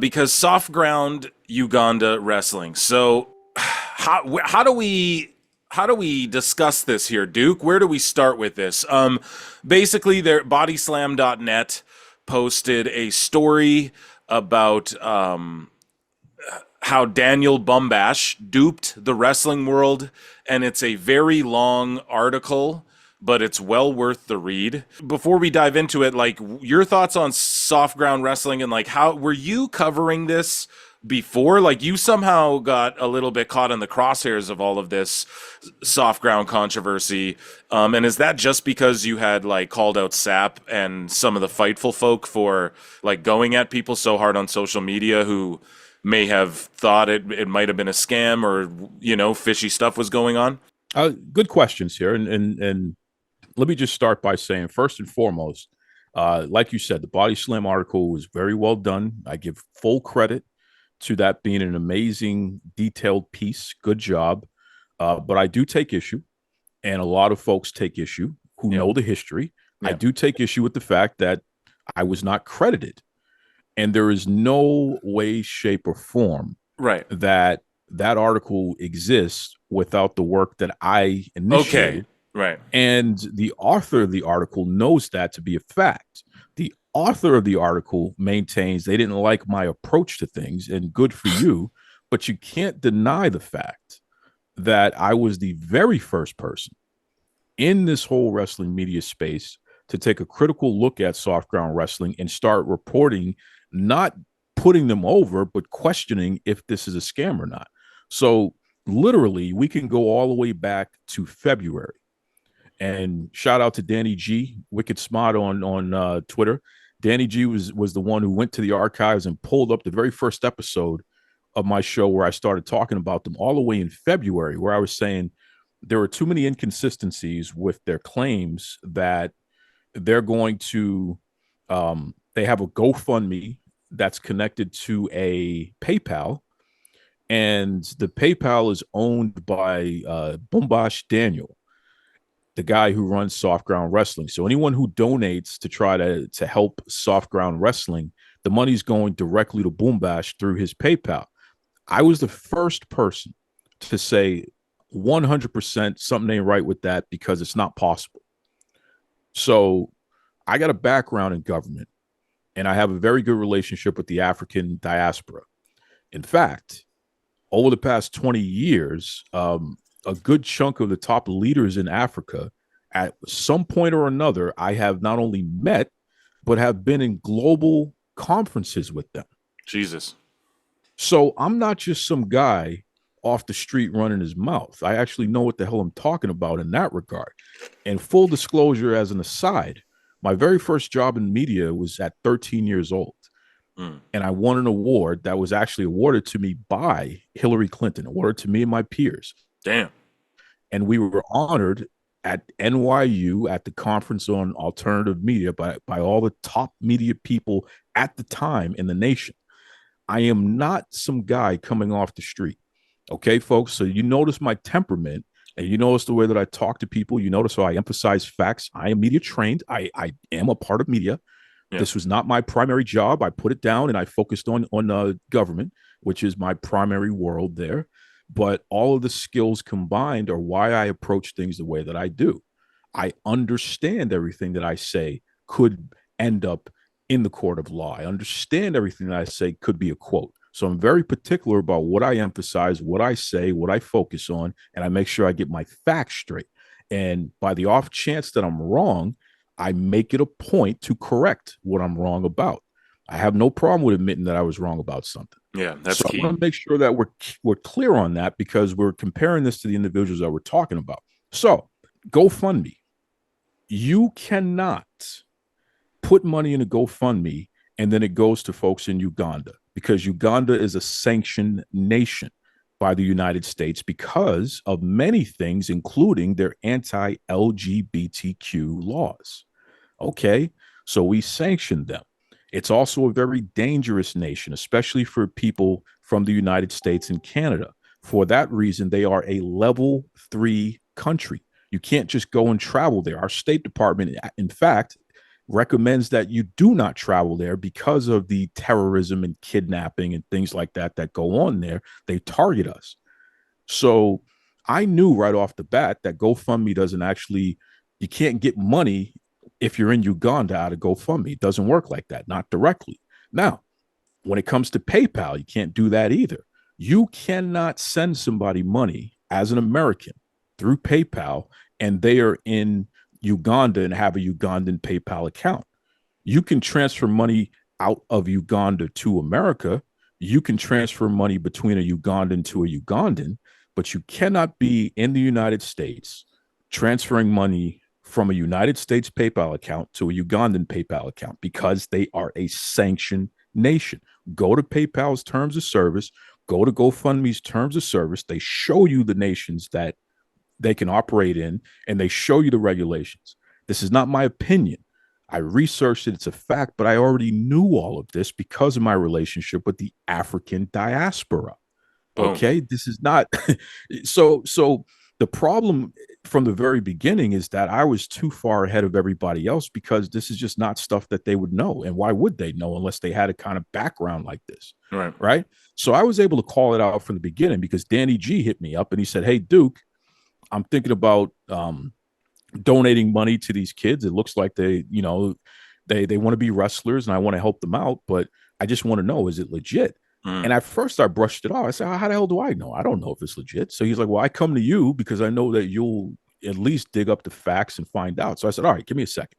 because Soft Ground Uganda Wrestling. So how do we discuss this here, Duke? Where do we start with this? Basically, their BodySlam.net posted a story about how Daniel Bumbash duped the wrestling world, and it's a very long article, but it's well worth the read. Before we dive into it, like, your thoughts on Soft Ground Wrestling, and like, how were you covering this before? Like, you somehow got a little bit caught in the crosshairs of all of this Soft Ground controversy, and is that just because you had like called out Sapp and some of the Fightful folk for like going at people so hard on social media who may have thought it might have been a scam, or, you know, fishy stuff was going on? Good questions here. And let me just start by saying, first and foremost, like you said, the BodySlam article was very well done. I give full credit to that being an amazing, detailed piece. Good job. But I do take issue, and a lot of folks take issue who know the history. I do take issue with the fact that I was not credited. And there is no way, shape, or form that article exists without the work that I initiated. Okay, right. And the author of the article knows that to be a fact. The author of the article maintains they didn't like my approach to things, and good for you, but you can't deny the fact that I was the very first person in this whole wrestling media space to take a critical look at Soft Ground Wrestling and start reporting, not putting them over, but questioning if this is a scam or not. So literally, we can go all the way back to February. And shout out to Danny G, Wicked Smart on Twitter. Danny G was the one who went to the archives and pulled up the very first episode of my show where I started talking about them, all the way in February, where I was saying there were too many inconsistencies with their claims that they're going to they have a GoFundMe that's connected to a PayPal, and the PayPal is owned by Bumbash Daniel, the guy who runs Soft Ground Wrestling. So anyone who donates to try to help Soft Ground Wrestling, the money's going directly to Bumbash through his PayPal. I was the first person to say 100% something ain't right with that, because it's not possible. So I got a background in government, and I have a very good relationship with the African diaspora. In fact, over the past 20 years, a good chunk of the top leaders in Africa, at some point or another, I have not only met, but have been in global conferences with them. Jesus. So I'm not just some guy off the street running his mouth. I actually know what the hell I'm talking about in that regard. And full disclosure, as an aside, my very first job in media was at 13 years old. And I won an award that was actually awarded to me by Hillary Clinton, awarded to me and my peers. Damn. And we were honored at NYU at the Conference on Alternative Media by all the top media people at the time in the nation. I am not some guy coming off the street. Okay, folks? So you notice my temperament, and you notice the way that I talk to people. You notice how I emphasize facts. I am media trained. I am a part of media. Yeah. This was not my primary job. I put it down and I focused on government, which is my primary world there. But all of the skills combined are why I approach things the way that I do. I understand everything that I say could end up in the court of law. I understand everything that I say could be a quote. So I'm very particular about what I emphasize, what I say, what I focus on, and I make sure I get my facts straight. And by the off chance that I'm wrong, I make it a point to correct what I'm wrong about. I have no problem with admitting that I was wrong about something. Yeah, that's so key. I want to make sure that we're clear on that, because we're comparing this to the individuals that we're talking about. So GoFundMe. You cannot put money in a GoFundMe and then it goes to folks in Uganda, because Uganda is a sanctioned nation by the United States because of many things, including their anti-LGBTQ laws. Okay, so we sanctioned them. It's also a very dangerous nation, especially for people from the United States and Canada. For that reason, they are a level 3 country. You can't just go and travel there. Our State Department, in fact, recommends that you do not travel there because of the terrorism and kidnapping and things like that that go on there. They target us. So I knew right off the bat that GoFundMe doesn't actually, you can't get money if you're in Uganda out of GoFundMe. It doesn't work like that, not directly. Now, when it comes to PayPal, you can't do that either. You cannot send somebody money as an American through PayPal and they are in Uganda and have a Ugandan PayPal account. You can transfer money out of Uganda to America. You can transfer money between a Ugandan to a Ugandan, but you cannot be in the United States transferring money from a United States PayPal account to a Ugandan PayPal account because they are a sanctioned nation. Go to PayPal's terms of service, go to GoFundMe's terms of service. They show you the nations that they can operate in, and they show you the regulations. This is not my opinion. I researched it. It's a fact, but I already knew all of this because of my relationship with the African diaspora. Boom. Okay. This is not so the problem from the very beginning is that I was too far ahead of everybody else because this is just not stuff that they would know. And why would they know unless they had a kind of background like this? Right. So I was able to call it out from the beginning because Danny G hit me up and he said, "Hey, Duke, I'm thinking about donating money to these kids. It looks like they want to be wrestlers and I want to help them out, but I just want to know, is it legit?" And at first I brushed it off. I said, "How the hell do I know? I don't know if it's legit." So he's like, "Well, I come to you because I know that you'll at least dig up the facts and find out." So I said, "All right, give me a second."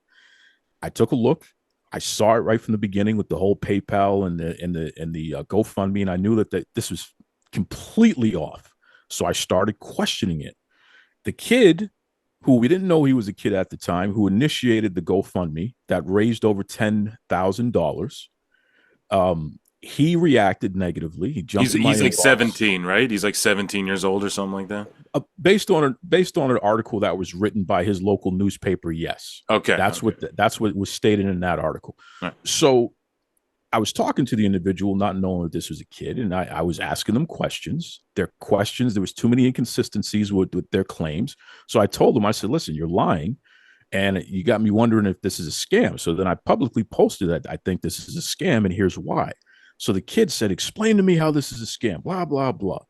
I took a look. I saw it right from the beginning with the whole PayPal and the GoFundMe, and I knew that this was completely off. So I started questioning it. The kid, who we didn't know he was a kid at the time, who initiated the GoFundMe that raised over $10,000, he reacted negatively. He jumped. He's like 17, right? He's like 17 years old or something like that. Based on an article that was written by his local newspaper, yes. Okay, that's what was stated in that article. Right. So I was talking to the individual, not knowing that this was a kid, and I was asking them questions. There was too many inconsistencies with their claims. So I told them, I said, "Listen, you're lying, and you got me wondering if this is a scam." So then I publicly posted that I think this is a scam, and here's why. So the kid said, "Explain to me how this is a scam, blah, blah, blah."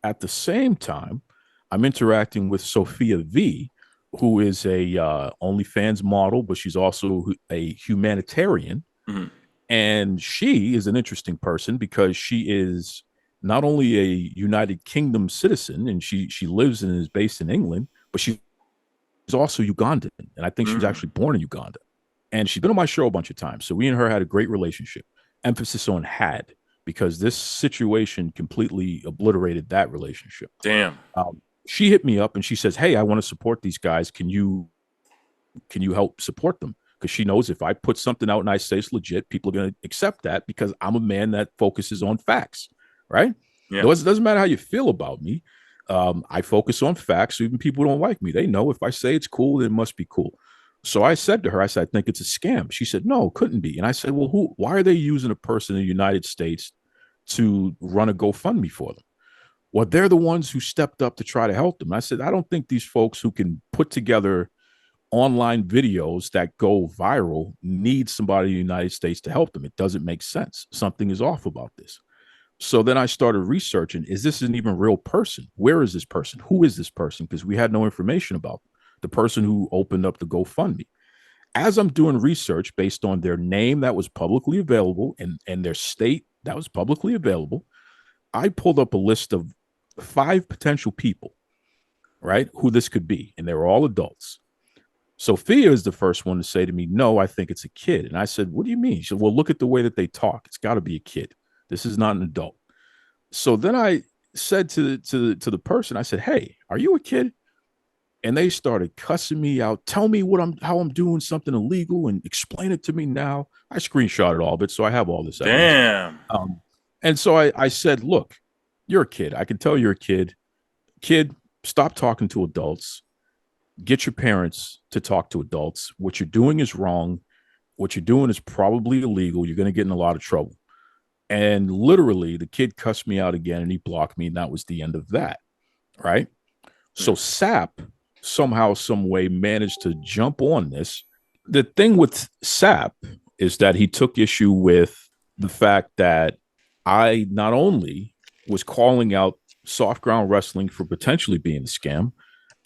At the same time, I'm interacting with Sophia V, who is a OnlyFans model, but she's also a humanitarian. Mm-hmm. And she is an interesting person because she is not only a United Kingdom citizen and she lives and is based in England, but she's also Ugandan. And I think she was actually born in Uganda. And she's been on my show a bunch of times. So we and her had a great relationship. Emphasis on had, because this situation completely obliterated that relationship. Damn. She hit me up and she says, "Hey, I want to support these guys. Can you help support them?" Because she knows if I put something out and I say it's legit, people are going to accept that because I'm a man that focuses on facts, right? Yeah. It doesn't matter how you feel about me. I focus on facts. So even people who don't like me, they know if I say it's cool, it must be cool. So I said to her, I said, "I think it's a scam." She said, "No, it couldn't be." And I said, "Well, why are they using a person in the United States to run a GoFundMe for them?" "Well, they're the ones who stepped up to try to help them." And I said, "I don't think these folks who can put together online videos that go viral need somebody in the United States to help them. It doesn't make sense. Something is off about this." So then I started researching, is this an even real person? Where is this person? Who is this person? Because we had no information about the person who opened up the GoFundMe. As I'm doing research based on their name that was publicly available and their state that was publicly available, I pulled up a list of 5 potential people, right, who this could be. And they were all adults. Sophia is the first one to say to me, "No, I think it's a kid." And I said, "What do you mean?" She said, "Well, look at the way that they talk. It's got to be a kid. This is not an adult." So then I said to the person, I said, "Hey, are you a kid?" And they started cussing me out. "Tell me how I'm doing something illegal and explain it to me now." I screenshotted all of it, so I have all this evidence. Damn. And so I said, "Look, you're a kid. I can tell you're a kid. Kid, stop talking to adults. Get your parents to talk to adults. What you're doing is wrong. What you're doing is probably illegal. You're going to get in a lot of trouble." And literally, the kid cussed me out again and he blocked me. And that was the end of that. Right. So Sapp somehow, some way managed to jump on this The thing with Sapp is that he took issue with the fact that I not only was calling out Soft Ground Wrestling for potentially being a scam,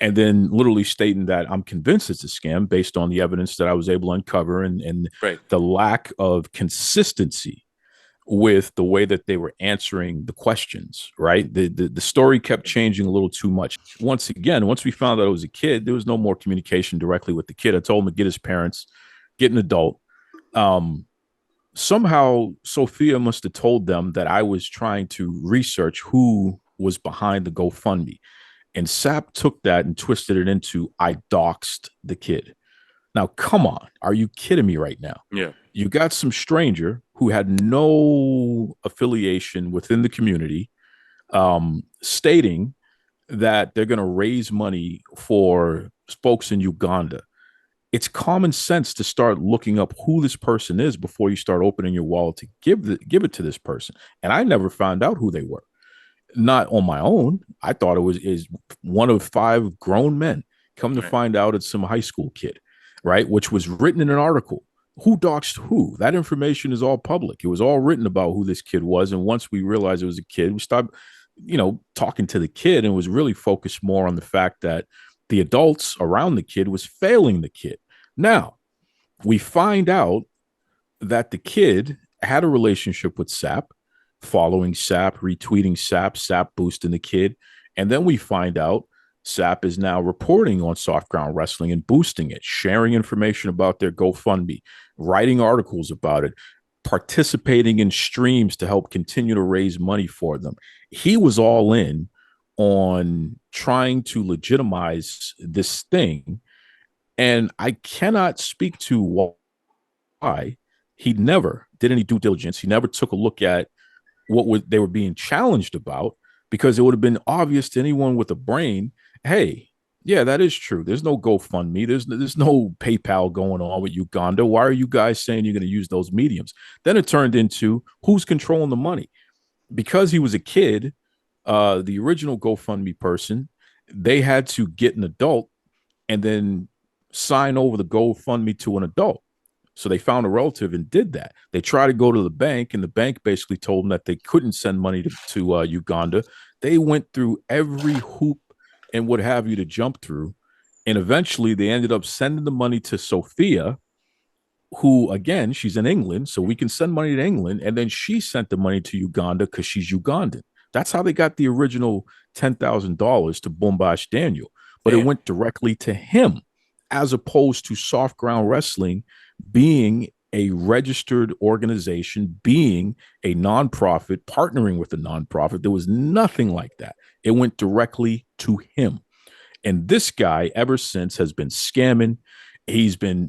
and then literally stating that I'm convinced it's a scam based on the evidence that I was able to uncover and Right. the lack of consistency with the way that they were answering the questions, right? The story kept changing a little too much. Once again, once we found out it was a kid, there was no more communication directly with the kid. I told him to get his parents, get an adult. Somehow Sophia must have told them that I was trying to research who was behind the GoFundMe. And Sapp took that and twisted it into I doxed the kid. Now, come on. Are you kidding me right now? Yeah. You got some stranger who had no affiliation within the community stating that they're going to raise money for folks in Uganda. It's common sense to start looking up who this person is before you start opening your wallet to give it to this person. And I never found out who they were. Not on my own. I thought it was one of 5 grown men. Come to find out it's some high school kid, right? Which was written in an article. Who doxed who? That information is all public. It was all written about who this kid was. And once we realized it was a kid, we stopped, talking to the kid and was really focused more on the fact that the adults around the kid was failing the kid. Now, we find out that the kid had a relationship with Sapp, following Sapp, retweeting Sapp boosting the kid. And then we find out Sapp is now reporting on Soft Ground Wrestling and boosting it, sharing information about their GoFundMe, writing articles about it, participating in streams to help continue to raise money for them. He was all in on trying to legitimize this thing. And I cannot speak to why he never did any due diligence. He never took a look at what they were being challenged about, because it would have been obvious to anyone with a brain, hey, yeah, that is true. There's no GoFundMe. There's no PayPal going on with Uganda. Why are you guys saying you're going to use those mediums? Then it turned into who's controlling the money. Because he was a kid, the original GoFundMe person, they had to get an adult and then sign over the GoFundMe to an adult. So they found a relative and did that. They tried to go to the bank, and the bank basically told them that they couldn't send money to Uganda. They went through every hoop and what have you to jump through. And eventually they ended up sending the money to Sophia, who, again, she's in England, so we can send money to England. And then she sent the money to Uganda because she's Ugandan. That's how they got the original $10,000 to Bombash Daniel. But it went directly to him, as opposed to Soft Ground Wrestling being a registered organization, being a nonprofit, partnering with a nonprofit. There was nothing like that. It went directly to him. And this guy, ever since, has been scamming. He's been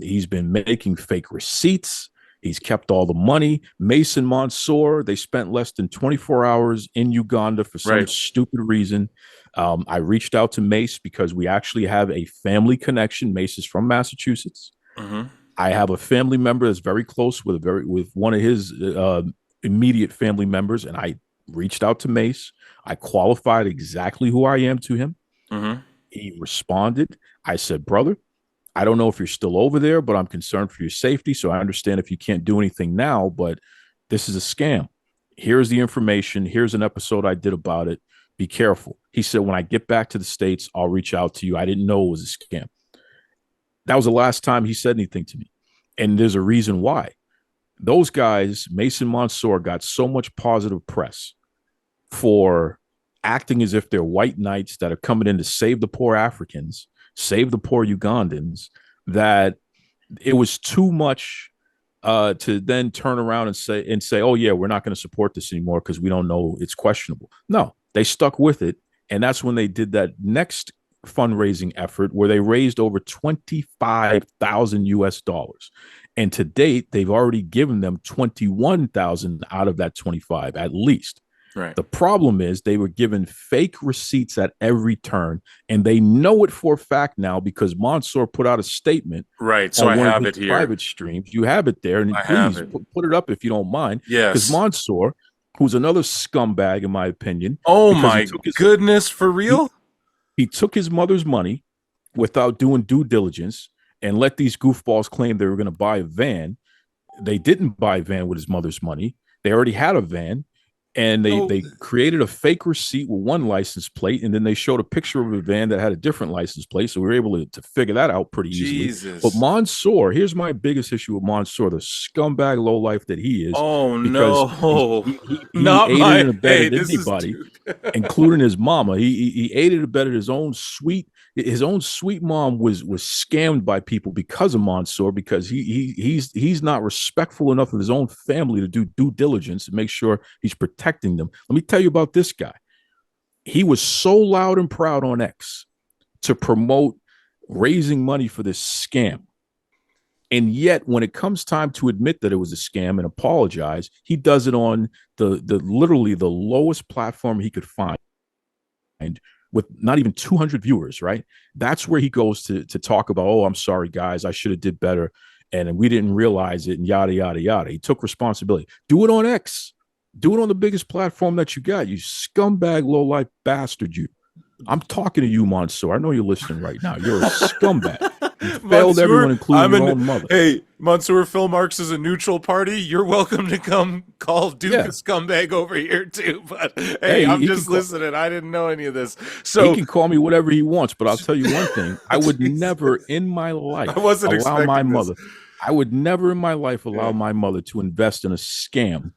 making fake receipts. He's kept all the money. Mace and Monsour, they spent less than 24 hours in Uganda for some stupid reason. I reached out to Mace because we actually have a family connection. Mace is from Massachusetts. Mm-hmm. I have a family member that's very close with one of his immediate family members, and I reached out to Mace. I qualified exactly who I am to him. Mm-hmm. He responded. I said, brother, I don't know if you're still over there, but I'm concerned for your safety. So I understand if you can't do anything now, but this is a scam. Here's the information. Here's an episode I did about it. Be careful. He said, when I get back to the States, I'll reach out to you. I didn't know it was a scam. That was the last time he said anything to me. And there's a reason why. Those guys, Mace and Monsour, got so much positive press for acting as if they're white knights that are coming in to save the poor Africans, save the poor Ugandans, that it was too much to then turn around and say, oh, yeah, we're not going to support this anymore because we don't know, it's questionable. No, they stuck with it. And that's when they did that next fundraising effort where they raised over 25,000 US dollars. And to date, they've already given them 21,000 out of that 25 at least. Right. The problem is they were given fake receipts at every turn, and they know it for a fact now because Monsour put out a statement. Right. So I have it here. Private streams. You have it there, and please put it up if you don't mind. Yes. Because Monsour, who's another scumbag in my opinion. Oh my goodness, for real? He took his mother's money without doing due diligence, and let these goofballs claim they were going to buy a van. They didn't buy a van with his mother's money. They already had a van, and they created a fake receipt with one license plate, and then they showed a picture of a van that had a different license plate, so we were able to figure that out pretty easily. But Monsour, here's my biggest issue with Monsour, the scumbag lowlife that he is. Oh, no. He Not aided my, and abetted hey, anybody, including his mama. He aided and abetted his own sweet mom was scammed by people because of Monsour, because he's not respectful enough of his own family to do due diligence and make sure he's protecting them. Let me tell you about this guy. He was so loud and proud on X to promote raising money for this scam. And yet, when it comes time to admit that it was a scam and apologize, he does it on the literally the lowest platform he could find, with not even 200 viewers, right? That's where he goes to talk about, oh, I'm sorry, guys, I should have did better, and we didn't realize it, and yada, yada, yada. He took responsibility. Do it on X. Do it on the biggest platform that you got, you scumbag, low-life bastard, you. I'm talking to you, Monsour. I know you're listening right now. You're a scumbag. You failed Mansour, everyone, including your own mother. Hey, Mansour, Phil Marks is a neutral party. You're welcome to come call Duke a scumbag over here too. But hey, I'm just listening. I didn't know any of this. So he can call me whatever he wants, but I'll tell you one thing. I would never in my life allow my mother. I would never in my life allow my mother to invest in a scam.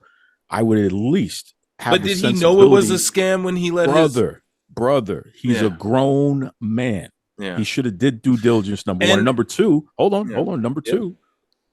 I would at least have. But did he know it was a scam when he let brother? He's a grown man. Yeah. He should have did due diligence, number one. And number two, hold on. Number two,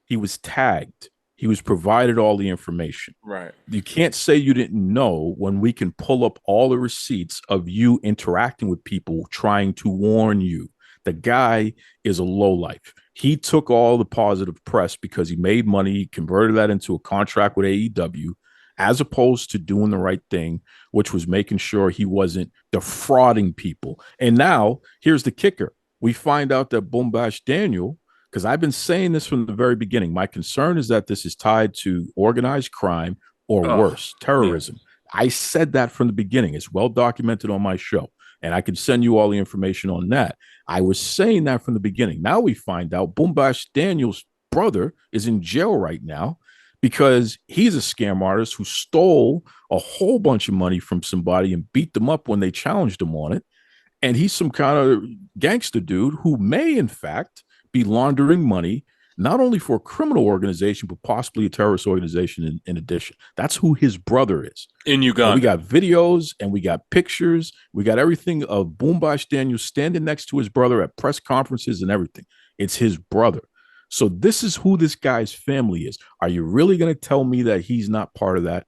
he was tagged. He was provided all the information. Right. You can't say you didn't know when we can pull up all the receipts of you interacting with people trying to warn you. The guy is a lowlife. He took all the positive press because he made money. He converted that into a contract with AEW, as opposed to doing the right thing, which was making sure he wasn't defrauding people. And now, here's the kicker. We find out that Boom Bash Daniel, because I've been saying this from the very beginning, my concern is that this is tied to organized crime or worse, terrorism. Yeah. I said that from the beginning. It's well documented on my show, and I can send you all the information on that. I was saying that from the beginning. Now we find out Boom Bash Daniel's brother is in jail right now, because he's a scam artist who stole a whole bunch of money from somebody and beat them up when they challenged him on it. And he's some kind of gangster dude who may, in fact, be laundering money, not only for a criminal organization, but possibly a terrorist organization in addition. That's who his brother is. In Uganda. And we got videos and we got pictures. We got everything of Boom Bash Daniel standing next to his brother at press conferences and everything. It's his brother. So this is who this guy's family is. Are you really going to tell me that he's not part of that?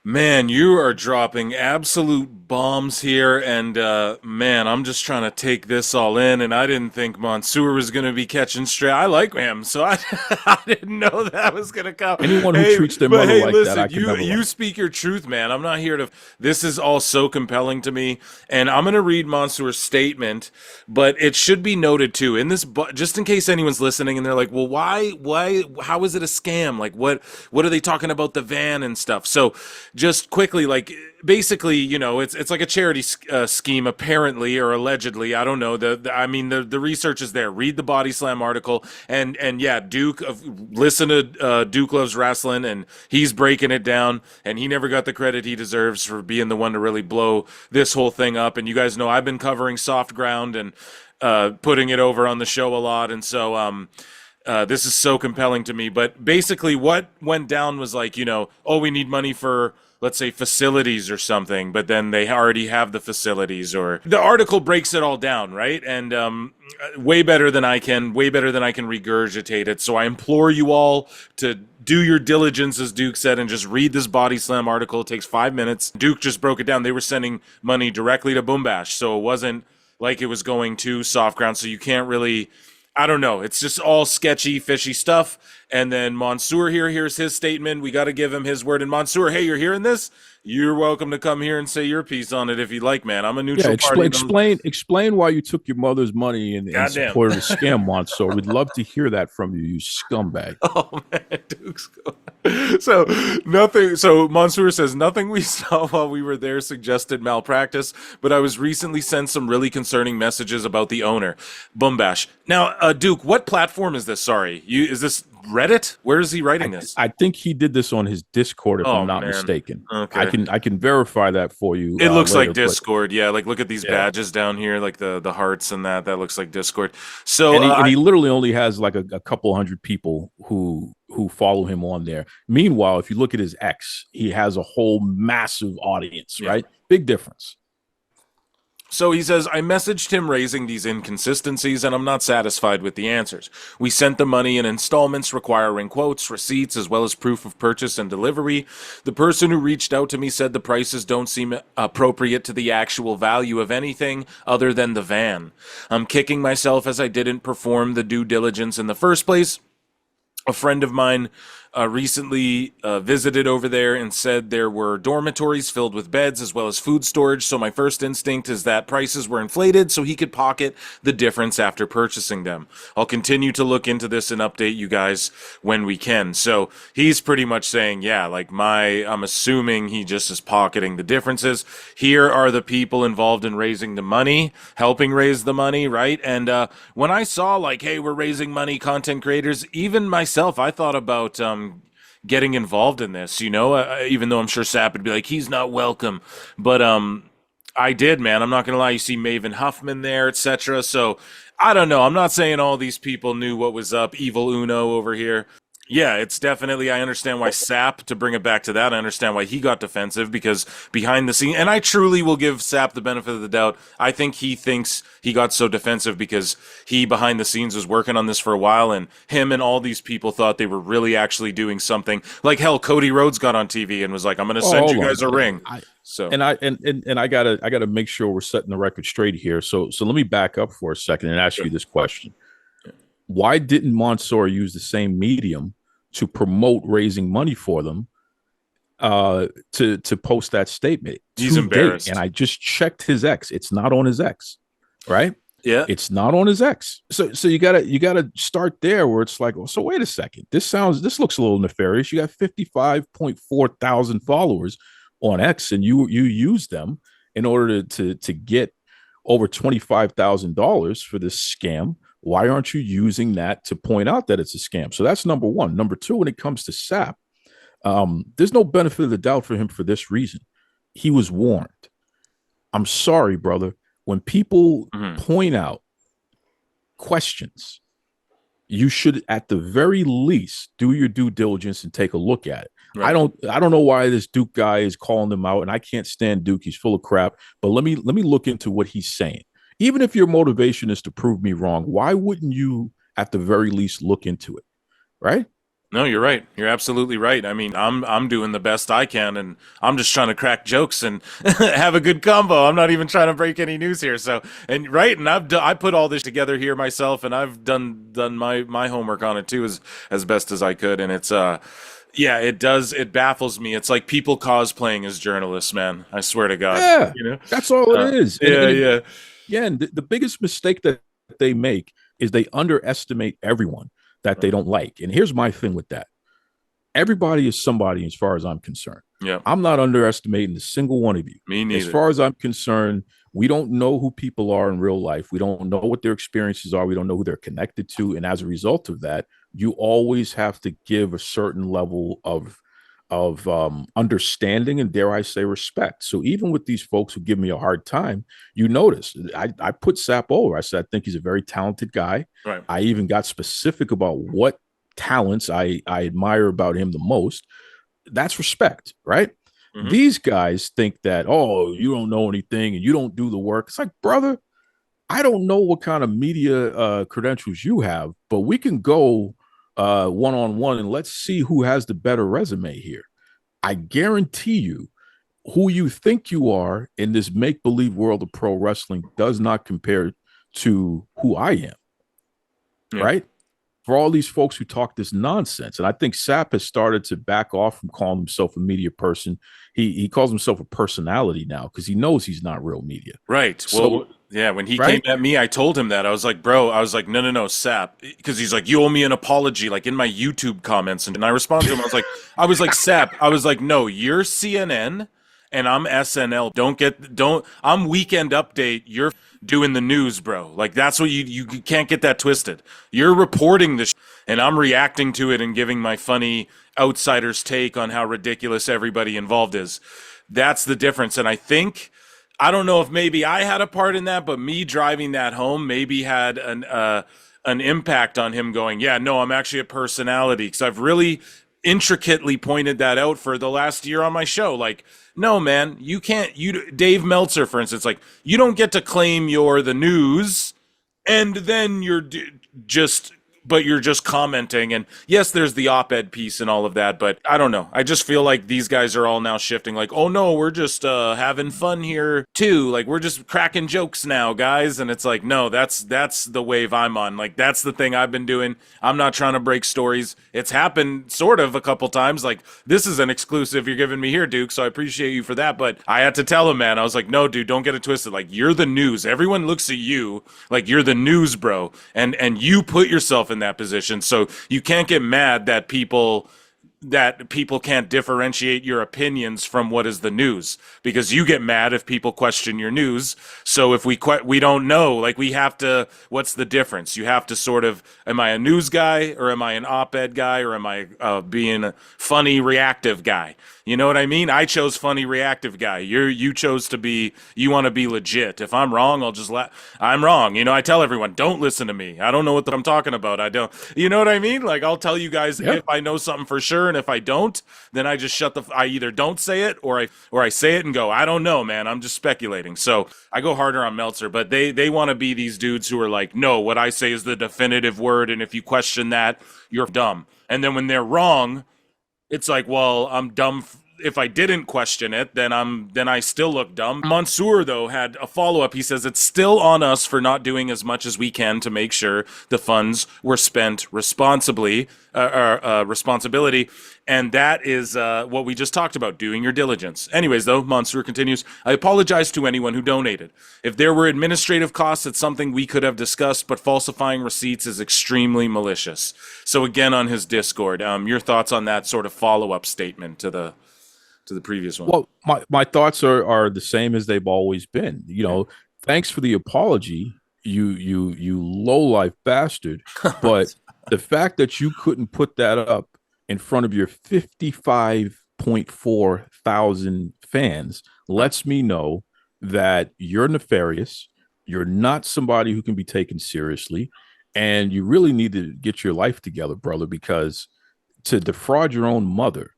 Man, you are dropping absolute bombs here, and man, I'm just trying to take this all in, and I didn't think Mansour was going to be catching straight. I like him, so I didn't know that was going to come. Anyone who treats their mother like listen, that, I can never you like. speak your truth, man. I'm not here to. This is all so compelling to me, and I'm going to read Mansour's statement, but it should be noted too in this, just in case anyone's listening and they're like, well, why, how is it a scam? Like, what are they talking about the van and stuff? So. Just quickly, like, basically, you know, it's like a charity scheme, apparently or allegedly. I don't know. The research is there. Read the BodySlam article, and yeah, Duke. Listen to Duke Loves Wrestling, and he's breaking it down. And he never got the credit he deserves for being the one to really blow this whole thing up. And you guys know I've been covering Soft Ground and putting it over on the show a lot, and so this is so compelling to me. But basically, what went down was like, you know, oh, we need money for, let's say, facilities or something, but then they already have the facilities, or the article breaks it all down, right? And way better than I can regurgitate it. So I implore you all to do your diligence, as Duke said, and just read this BodySlam article. It takes 5 minutes. Duke just broke it down. They were sending money directly to Boom Bash, so it wasn't like it was going to Soft Ground, so you can't really... I don't know. It's just all sketchy, fishy stuff. And then Monsour here's his statement. We got to give him his word. And Monsour, hey, you're hearing this? You're welcome to come here and say your piece on it if you like, man. I'm a neutral party. Explain why you took your mother's money and supported a scam, Monsour. We'd love to hear that from you, you scumbag. Oh man, Duke's going. So nothing. So Mansour says nothing we saw while we were there suggested malpractice, but I was recently sent some really concerning messages about the owner, Bumbash. Now, Duke, what platform is this? Sorry, is this Reddit? Where is he writing this? I think he did this on his Discord, if I'm not mistaken. Okay. I can verify that for you. It looks later, like Discord, yeah. Like, look at these badges down here, like the hearts and that. That looks like Discord. So, and he literally only has like a couple hundred people who follow him on there. Meanwhile, if you look at his X, he has a whole massive audience, right? Big difference. So he says, I messaged him raising these inconsistencies, and I'm not satisfied with the answers. We sent the money in installments requiring quotes, receipts, as well as proof of purchase and delivery. The person who reached out to me said the prices don't seem appropriate to the actual value of anything other than the van. I'm kicking myself as I didn't perform the due diligence in the first place. A friend of mine recently visited over there and said there were dormitories filled with beds as well as food storage. So my first instinct is that prices were inflated so he could pocket the difference after purchasing them. I'll continue to look into this and update you guys when we can. So he's pretty much saying, yeah, like I'm assuming he just is pocketing the differences. Here are the people involved in raising the money, helping raise the money, right? And when I saw like, hey, we're raising money, content creators, even myself, I thought about getting involved in this, even though I'm sure Sapp would be like, he's not welcome. But I did, man. I'm not going to lie. You see Maven Huffman there, etc. So I don't know. I'm not saying all these people knew what was up. Evil Uno over here. Yeah, it's definitely, I understand why Sapp, to bring it back to that, I understand why he got defensive, because behind the scene, and I truly will give Sapp the benefit of the doubt, I think he thinks he got so defensive because he, behind the scenes, was working on this for a while, and him and all these people thought they were really actually doing something. Like, hell, Cody Rhodes got on TV and was like, I'm going to send you guys a ring. I gotta make sure we're setting the record straight here. So let me back up for a second and ask you this question. Why didn't Monsour use the same medium to promote raising money for them to post that statement? He's embarrassed. And I just checked his X. It's not on his X, right? Yeah. It's not on his X. So you gotta start there where it's like, oh, so wait a second. This looks a little nefarious. You got 55.4 thousand followers on X, and you use them in order to get over $25,000 for this scam. Why aren't you using that to point out that it's a scam? So that's number one. Number two, when it comes to Sapp, there's no benefit of the doubt for him for this reason. He was warned. I'm sorry, brother. When people point out questions, you should at the very least do your due diligence and take a look at it. Right. I don't know why this Duke guy is calling them out, and I can't stand Duke. He's full of crap. But let me look into what he's saying. Even if your motivation is to prove me wrong, why wouldn't you at the very least look into it? Right? No, you're right. You're absolutely right. I mean, I'm doing the best I can, and I'm just trying to crack jokes and have a good combo. I'm not even trying to break any news here. So, and I put all this together here myself, and I've done my homework on it too, as best as I could. And it's yeah, it does. It baffles me. It's like people cosplaying as journalists, man. I swear to God. Yeah, that's all it is. Yeah. Yeah, and the biggest mistake that they make is they underestimate everyone that they don't like. And here's my thing with that. Everybody is somebody as far as I'm concerned. Yeah. I'm not underestimating a single one of you. Me neither. As far as I'm concerned, we don't know who people are in real life. We don't know what their experiences are. We don't know who they're connected to. And as a result of that, you always have to give a certain level of understanding and, dare I say, respect. So even with these folks who give me a hard time, you notice I put Sapp over. I said I think he's a very talented guy. Right. I even got specific about what talents I admire about him the most. That's respect, right? Mm-hmm. These guys think that, oh, you don't know anything and you don't do the work. It's like, brother, I don't know what kind of media credentials you have, but we can go one-on-one and let's see who has the better resume here. I guarantee you who you think you are in this make-believe world of pro wrestling does not compare to who I am. Yeah. Right? for all these folks who talk this nonsense. And I think Sapp has started to back off from calling himself a media person. He calls himself a personality now because he knows he's not real media. Right. So, Well, yeah, when he came right? at me, I told him that. I was like, bro, I was like, no, no, no, Sap. Because he's like, you owe me an apology, like in my YouTube comments. And I responded to him, I was like, Sap, I was like, no, you're CNN and I'm SNL. I'm Weekend Update. You're doing the news, bro. Like, that's what you can't get that twisted. You're reporting this and I'm reacting to it and giving my funny outsider's take on how ridiculous everybody involved is. That's the difference. And I don't know if maybe I had a part in that, but me driving that home maybe had an impact on him going, yeah, no, I'm actually a personality, because I've really intricately pointed that out for the last year on my show. Like, no, man, you can't. Dave Meltzer, for instance, like, you don't get to claim you're the news and then you're just commenting. And yes, there's the op-ed piece and all of that, but I don't know. I just feel like these guys are all now shifting, like, oh no, we're just having fun here too. Like, we're just cracking jokes now, guys. And it's like, no, that's the wave I'm on. Like, that's the thing I've been doing. I'm not trying to break stories. It's happened sort of a couple times. Like, this is an exclusive you're giving me here, Duke, so I appreciate you for that. But I had to tell him, man, I was like, no, dude, don't get it twisted. Like, you're the news. Everyone looks at you like you're the news, bro. And you put yourself in that position, so you can't get mad that people can't differentiate your opinions from what is the news, because you get mad if people question your news. So if we don't know, like, we have to, what's the difference? You have to sort of, am I a news guy, or am I an op-ed guy, or am I being a funny reactive guy? You know what I mean? I chose funny reactive guy. You chose to be, you want to be legit. If I'm wrong, I'll just I'm wrong. You know, I tell everyone, don't listen to me. I don't know what I'm talking about. I don't, you know what I mean? Like, I'll tell you guys if I know something for sure, and if I don't, then I just I either don't say it, or I say it and go, I don't know, man. I'm just speculating. So I go harder on Meltzer, but they want to be these dudes who are like, no, what I say is the definitive word, and if you question that, you're dumb. And then when they're wrong, it's like, well, I'm dumb. If I didn't question it, then I still look dumb. Monsour, though, had a follow-up. He says, it's still on us for not doing as much as we can to make sure the funds were spent responsibly, responsibility. And that is what we just talked about, doing your diligence. Anyways, though, Monsour continues, I apologize to anyone who donated. If there were administrative costs, it's something we could have discussed, but falsifying receipts is extremely malicious. So again, on his Discord, your thoughts on that sort of follow-up statement to the previous one? Well, my thoughts are the same as they've always been. You know, thanks for the apology, you low life bastard. But the fact that you couldn't put that up in front of your 55.4 thousand fans lets me know that you're nefarious. You're not somebody who can be taken seriously, and you really need to get your life together, brother, because to defraud your own mother,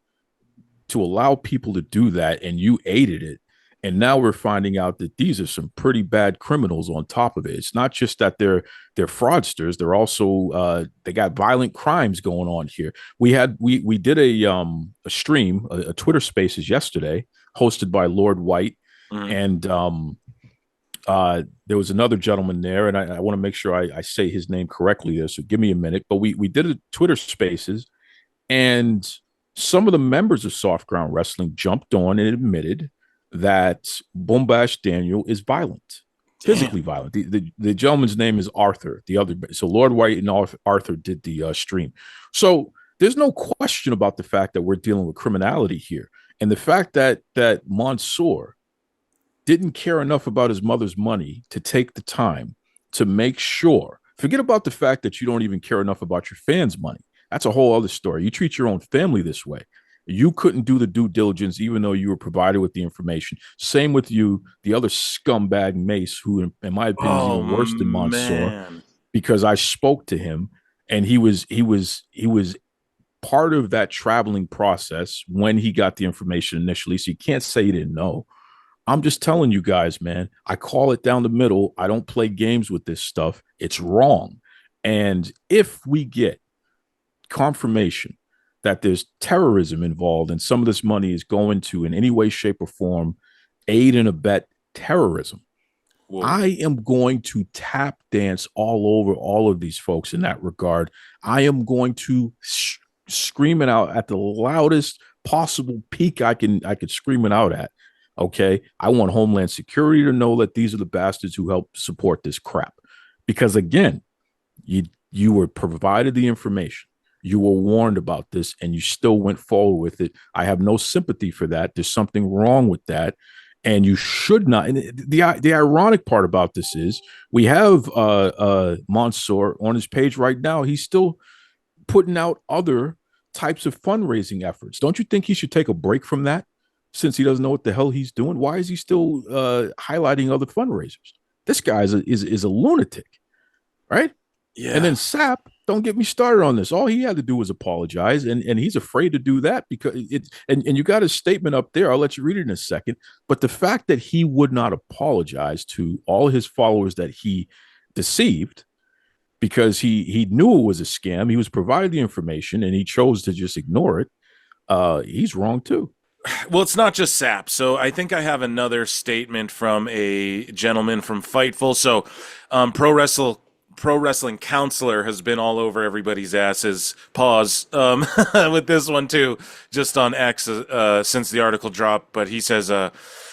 to allow people to do that, and you aided it. And now we're finding out that these are some pretty bad criminals on top of it. It's not just that they're fraudsters. They're also they got violent crimes going on here. We did a stream, a Twitter Spaces yesterday, hosted by Lord White, and there was another gentleman there, and I want to make sure I say his name correctly there. So give me a minute. But we did a Twitter Spaces, and some of the members of Soft Ground Wrestling jumped on and admitted that Bombash Daniel is violent, physically violent. The gentleman's name is Arthur. So Lord White and Arthur did the stream. So there's no question about the fact that we're dealing with criminality here, and the fact that Monsour didn't care enough about his mother's money to take the time to make sure. Forget about the fact that you don't even care enough about your fans' money. That's a whole other story. You treat your own family this way. You couldn't do the due diligence, even though you were provided with the information. Same with you, the other scumbag Mace, who, in my opinion, is even worse than Monsour, because I spoke to him, and he was part of that traveling process when he got the information initially. So you can't say he didn't know. I'm just telling you guys, man, I call it down the middle. I don't play games with this stuff. It's wrong. And if we get confirmation that there's terrorism involved and some of this money is going to, in any way, shape, or form, aid and abet terrorism, Whoa. I am going to tap dance all over all of these folks in that regard. I am going to scream it out at the loudest possible peak I could scream it out at. Okay. I want Homeland Security to know that these are the bastards who helped support this crap. Because again, you were provided the information. You were warned about this and you still went forward with it. I have no sympathy for that. There's something wrong with that. And you should not. And the ironic part about this is we have Monsour on his page right now. He's still putting out other types of fundraising efforts. Don't you think he should take a break from that since he doesn't know what the hell he's doing? Why is he still highlighting other fundraisers? This guy is a lunatic, right? Yeah. And then Sapp, don't get me started on this. All he had to do was apologize, and he's afraid to do that because it. And you got his statement up there. I'll let you read it in a second. But the fact that he would not apologize to all his followers that he deceived because he knew it was a scam, he was provided the information, and he chose to just ignore it. He's wrong too. Well, it's not just Sapp. So I think I have another statement from a gentleman from Fightful. So Pro Wrestling Counselor has been all over everybody's asses. Pause with this one too, just on X since the article dropped. But he says,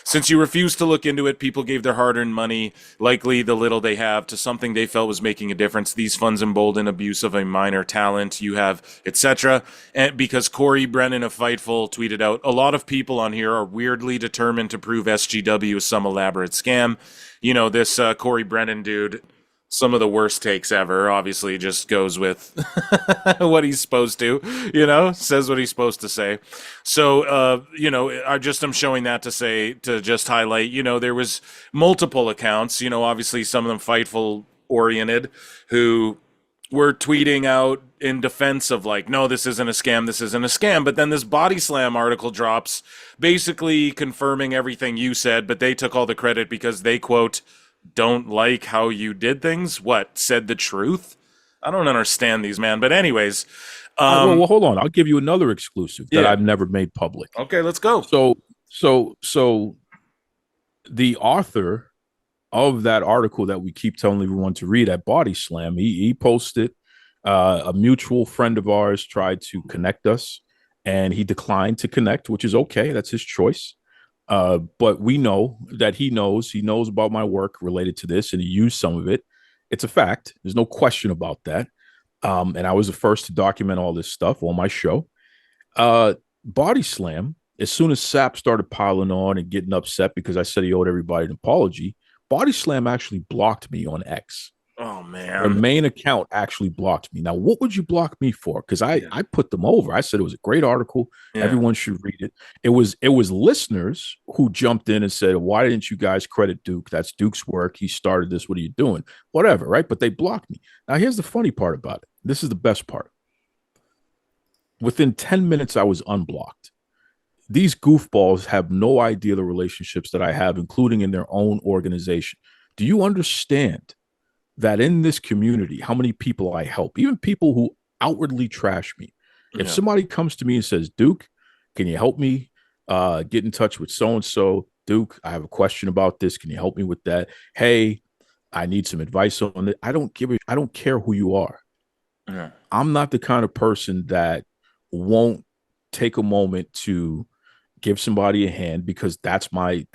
since you refused to look into it, people gave their hard-earned money, likely the little they have, to something they felt was making a difference. These funds embolden abuse of a minor talent you have, etc. And because Corey Brennan of Fightful tweeted out, a lot of people on here are weirdly determined to prove SGW is some elaborate scam. You know, this Corey Brennan dude, some of the worst takes ever, obviously just goes with what he's supposed to, says what he's supposed to say. So, I'm showing that to just highlight, there was multiple accounts, obviously some of them Fightful oriented, who were tweeting out in defense of like, no, this isn't a scam. But then this BodySlam article drops basically confirming everything you said, but they took all the credit because they, quote, don't like how you did things. What, said the truth? I don't understand these, man. But anyways, well, hold on. I'll give you another exclusive that I've never made public. Okay, let's go. So the author of that article that we keep telling everyone to read at BodySlam, he posted. A mutual friend of ours tried to connect us, and he declined to connect, which is okay. That's his choice. But we know that he knows about my work related to this, and he used some of it. It's a fact. There's no question about that. And I was the first to document all this stuff on my show. BodySlam, as soon as Sapp started piling on and getting upset because I said he owed everybody an apology, BodySlam actually blocked me on X. Oh, man. Their main account actually blocked me. Now, what would you block me for? Because I put them over. I said it was a great article. Yeah. Everyone should read it. It was listeners who jumped in and said, why didn't you guys credit Duke? That's Duke's work. He started this. What are you doing? Whatever, right? But they blocked me. Now, here's the funny part about it. This is the best part. Within 10 minutes, I was unblocked. These goofballs have no idea the relationships that I have, including in their own organization. Do you understand that in this community, how many people I help, even people who outwardly trash me? If somebody comes to me and says, Duke, can you help me get in touch with so-and-so? Duke, I have a question about this. Can you help me with that? Hey, I need some advice on it. I don't care who you are. Yeah. I'm not the kind of person that won't take a moment to give somebody a hand, because that's my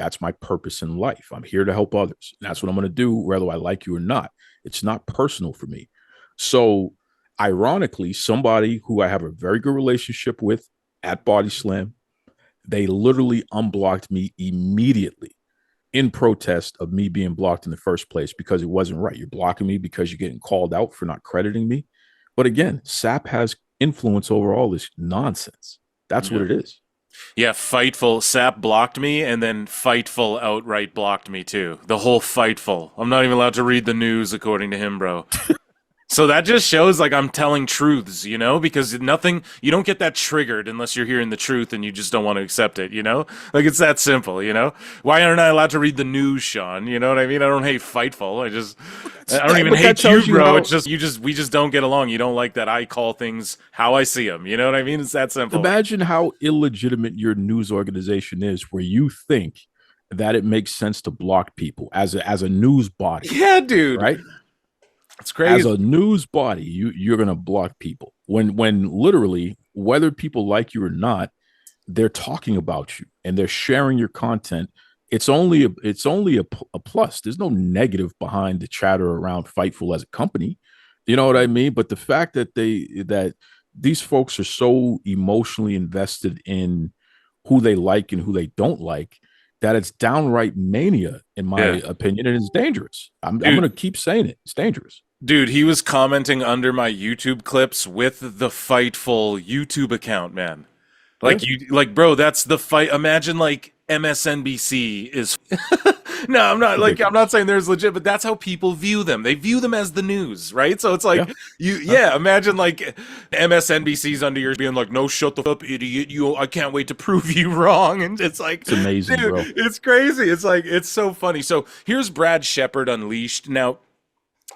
purpose in life. I'm here to help others. And that's what I'm going to do, whether I like you or not. It's not personal for me. So ironically, somebody who I have a very good relationship with at BodySlam, they literally unblocked me immediately in protest of me being blocked in the first place, because it wasn't right. You're blocking me because you're getting called out for not crediting me. But again, Sapp has influence over all this nonsense. That's what it is. Yeah, Fightful. Sapp blocked me, and then Fightful outright blocked me too. The whole Fightful. I'm not even allowed to read the news, according to him, bro. So that just shows like I'm telling truths, because you don't get that triggered unless you're hearing the truth and you just don't want to accept it, Like it's that simple, Why aren't I allowed to read the news, Sean? You know what I mean? I don't hate Fightful. I don't even hate you, bro. It's just we just don't get along. You don't like that I call things how I see them. You know what I mean? It's that simple. Imagine how illegitimate your news organization is, where you think that it makes sense to block people as a news body, Yeah, dude. right? It's As crazy. a news body, you're gonna block people when literally, whether people like you or not, they're talking about you and they're sharing your content. It's only a plus. There's no negative behind the chatter around Fightful as a company. You know what I mean? But the fact that these folks are so emotionally invested in who they like and who they don't like, that it's downright mania, in my Yeah. opinion, and it's dangerous. I'm Dude, gonna keep saying it. It's dangerous. dude, he was commenting under my YouTube clips with the Fightful YouTube account, man. Yeah, Like, bro, that's the fight. Imagine like MSNBC is. No, I'm ridiculous. not saying there's legit, but that's how people view them. They view them as the news, right? So it's Yeah, like yeah. yeah. Imagine like MSNBC's under your being like, no, shut the fuck up, idiot. I can't wait to prove you wrong. And it's like, It's amazing, dude, bro. it's crazy. It's like it's so funny. So here's Brad Shepard unleashed now.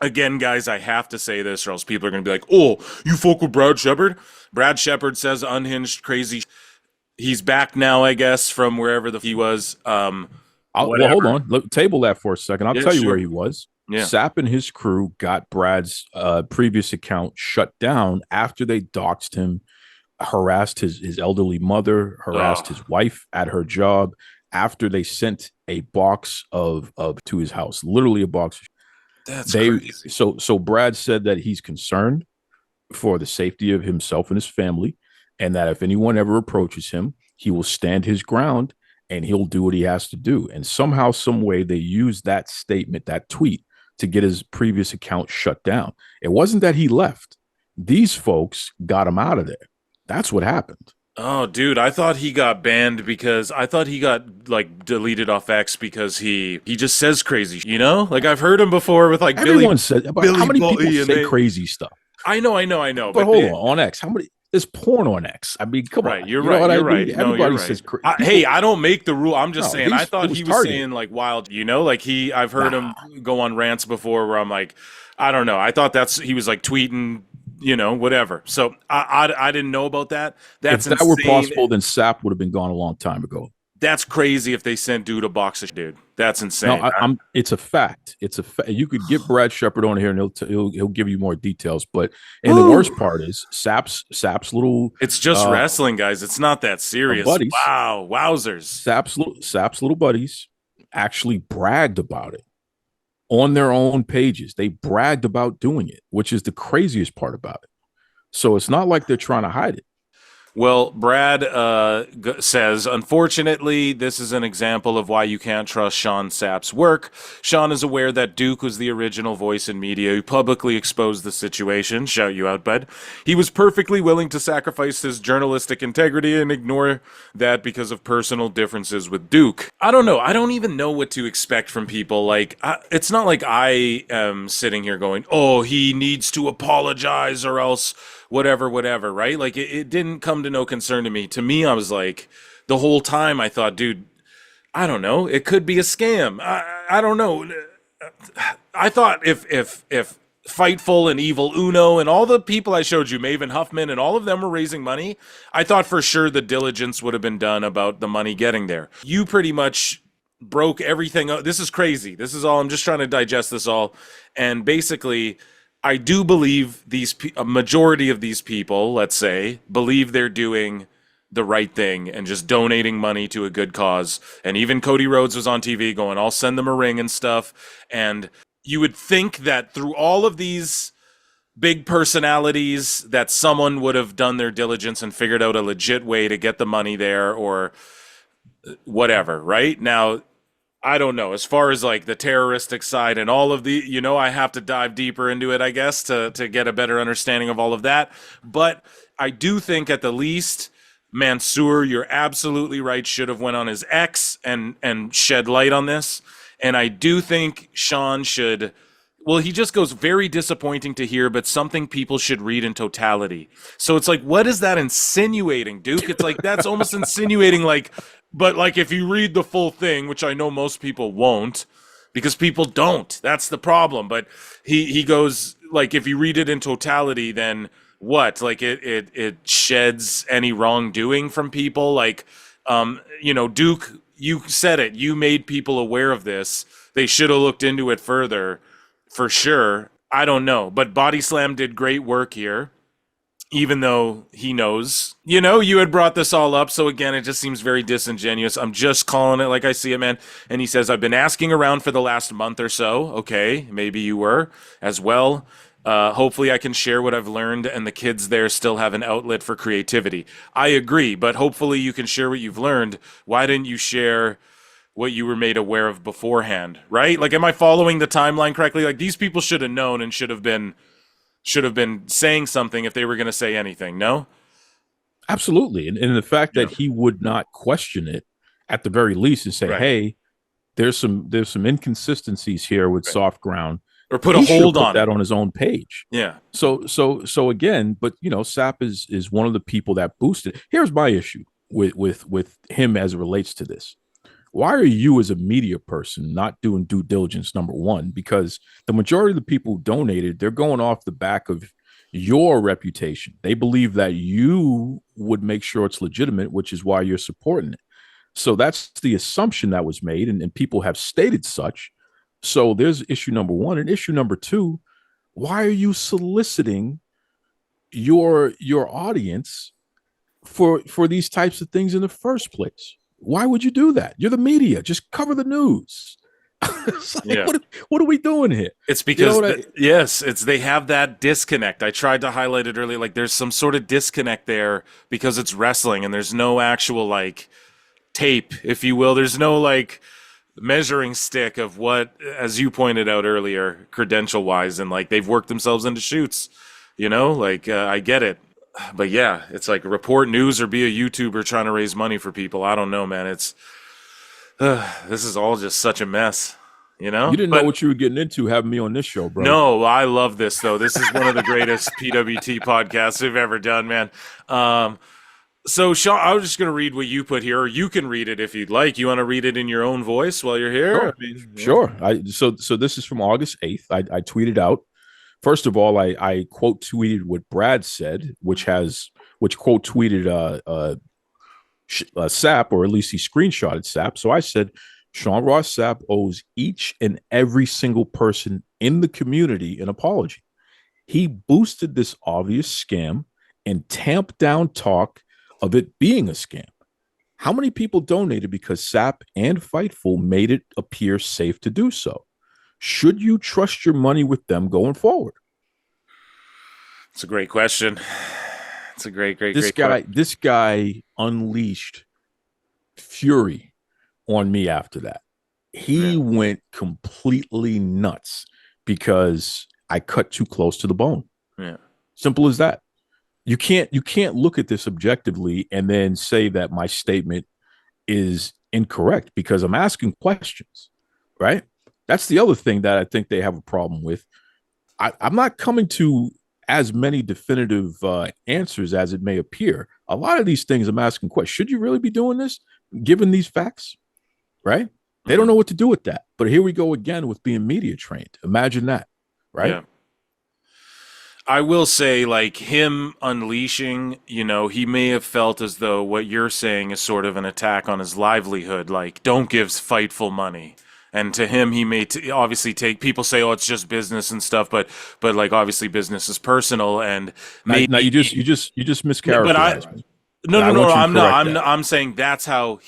Again, guys, I have to say this, or else people are going to be like, "Oh, you fuck with Brad Shepard." Brad Shepard says unhinged, crazy. He's back now, I guess, from wherever he was. Well, hold Whatever. on. Table that for a second. I'll Yeah, tell you where sure. he was. Yeah. Sapp and his crew got Brad's previous account shut down after they doxed him, harassed his elderly mother, harassed Oh, his wife at her job, after they sent a box of to his house, literally a box. that's They crazy. so Brad said that he's concerned for the safety of himself and his family, and that if anyone ever approaches him, he will stand his ground and he'll do what he has to do. And somehow, some way, they used that statement, that tweet, to get his previous account shut down. It wasn't that he left; these folks got him out of there. That's what happened. Oh, dude, I thought he got banned because I thought he got like deleted off X because he just says crazy, you know? Like I've heard him before with like Everyone said, but how Billy many people Bully, and say they. crazy stuff? I know, But but hold they. on X. How many? There's porn on X. I mean, come Right, on. You know what I you're mean? right. No, you're Everybody right. says Hey, people. I don't make the rule. I'm just No, saying. I it thought was he was targeted. saying like wild, you know, like I've heard Nah, him go on rants before where I'm like, I don't know. I thought he was like tweeting, you know, whatever. So I didn't know about that. if That's that were insane. possible, then Sap would have been gone a long time ago. That's crazy if they sent dude a box of dude. That's No, insane. I'm. It's a fact. It's a fact. You could get Brad Shepard on here, and he'll give you more details. But and the worst Woo! part is Sap's little It's just wrestling, guys. It's not that serious. buddies, Wow, wowzers. Sap's little buddies actually bragged about it on their own pages. They bragged about doing it, which is the craziest part about it. So it's not like they're trying to hide it. Well, Brad says, unfortunately, this is an example of why you can't trust Sean Sapp's work. Sean is aware that Duke was the original voice in media who publicly exposed the situation. Shout you out, bud. He was perfectly willing to sacrifice his journalistic integrity and ignore that because of personal differences with Duke. I don't know. I don't even know what to expect from people. Like, it's not like I am sitting here going, oh, he needs to apologize or else whatever, right? Like it didn't come to no concern to me. To me, I was like, the whole time I thought, dude, I don't know, it could be a scam. I don't know. I thought if Fightful and Evil Uno and all the people I showed you, Maven Huffman and all of them were raising money, I thought for sure the diligence would have been done about the money getting there. You pretty much broke everything. This is crazy. This is all, I'm just trying to digest this all. And basically, I do believe a majority of these people, let's say, believe they're doing the right thing and just donating money to a good cause. And even Cody Rhodes was on TV going, I'll send them a ring and stuff. And you would think that through all of these big personalities that someone would have done their diligence and figured out a legit way to get the money there or whatever, right? Now, I don't know. As far as like the terroristic side and all of the, I have to dive deeper into it, I guess, to get a better understanding of all of that. But I do think at the least, Mansour, you're absolutely right, should have went on his X and shed light on this. And I do think Sean should. Well, he just goes very disappointing to hear, but something people should read in totality. So it's like, what is that insinuating, Duke? It's like that's almost insinuating like, but like if you read the full thing, which I know most people won't, because people don't. That's the problem. But he goes like, if you read it in totality, then what? Like it sheds any wrongdoing from people. Like, Duke you said it. You made people aware of this. They should have looked into it further, for sure. I don't know, but BodySlam did great work here, even though he knows. You had brought this all up, so again, it just seems very disingenuous. I'm just calling it like I see it, man. And he says, I've been asking around for the last month or so. Okay, maybe you were as well. Hopefully I can share what I've learned, and the kids there still have an outlet for creativity. I agree, but hopefully you can share what you've learned. Why didn't you share what you were made aware of beforehand, right? Like, am I following the timeline correctly? Like, these people should have known and should have been saying something if they were going to say anything. No? Absolutely. And the fact that he would not question it at the very least and say, Right. hey, there's some inconsistencies here with Soft Ground. Or put a hold on that on his own page. Yeah. So again, but Sapp is one of the people that boosted. Here's my issue with him as it relates to this. Why are you, as a media person, not doing due diligence, number one? Because the majority of the people who donated, they're going off the back of your reputation. They believe that you would make sure it's legitimate, which is why you're supporting it. So that's the assumption that was made, and people have stated such. So there's issue number one. And issue number two, why are you soliciting your audience for these types of things in the first place? Why would you do that? You're the media. Just cover the news. What are we doing here? It's because they have that disconnect. I tried to highlight it earlier. Like, there's some sort of disconnect there because it's wrestling and there's no actual like tape, if you will. There's no like measuring stick of what, as you pointed out earlier, credential wise, and like they've worked themselves into shoots. I get it. But yeah, it's like report news or be a YouTuber trying to raise money for people. I don't know, man. It's this is all just such a mess. You didn't know what you were getting into having me on this show, bro. No, I love this though. This is one of the greatest PWT podcasts we've ever done, man. So Sean, I was just going to read what you put here, or you can read it if you'd like. You want to read it in your own voice while you're here? Sure. So this is from August 8th. I tweeted out. First of all, I quote tweeted what Brad said, which quote tweeted Sapp, or at least he screenshotted Sapp. So I said, Sean Ross Sapp owes each and every single person in the community an apology. He boosted this obvious scam and tamped down talk of it being a scam. How many people donated because Sapp and Fightful made it appear safe to do so? Should you trust your money with them going forward? It's a great question. It's a great question. This guy unleashed fury on me after that. He went completely nuts because I cut too close to the bone. Yeah. Simple as that. You can't look at this objectively and then say that my statement is incorrect because I'm asking questions, right? That's the other thing that I think they have a problem with. I'm not coming to as many definitive answers as it may appear. A lot of these things I'm asking questions. Should you really be doing this, given these facts, right? They don't know what to do with that. But here we go again with being media trained. Imagine that, right? Yeah. I will say, like, him unleashing, he may have felt as though what you're saying is sort of an attack on his livelihood. Like, don't give Fightful money. And to him, he may obviously take. People say, "Oh, it's just business and stuff," but like obviously, business is personal. And now you just mischaracterized me. No. I'm saying that's how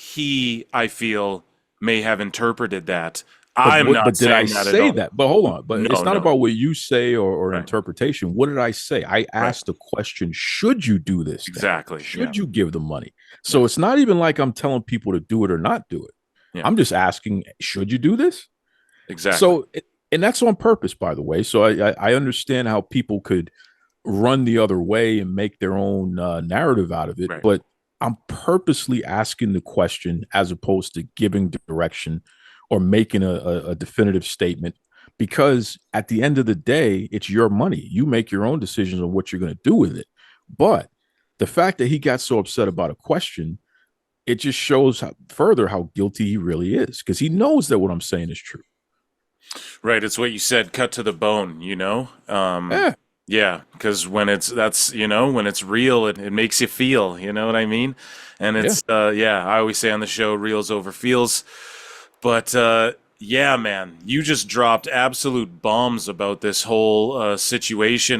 I feel may have interpreted that. But did I say that? But hold on. But it's not about what you say or interpretation. What did I say? I asked the question: should you do this? Exactly. Should you give the money? So it's not even like I'm telling people to do it or not do it. Yeah. I'm just asking, should you do this? Exactly. So, and that's on purpose, by the way. So I understand how people could run the other way and make their own narrative out of it. Right. But I'm purposely asking the question as opposed to giving direction or making a definitive statement, because at the end of the day, it's your money. You make your own decisions on what you're going to do with it. But the fact that he got so upset about a question, it just shows further how guilty he really is, because he knows that what I'm saying is true. Right. It's what you said, cut to the bone, Yeah. Yeah, because when when it's real, it makes you feel, you know what I mean? And Yeah. it's yeah, I always say on the show, reels over feels. But yeah, man, you just dropped absolute bombs about this whole situation.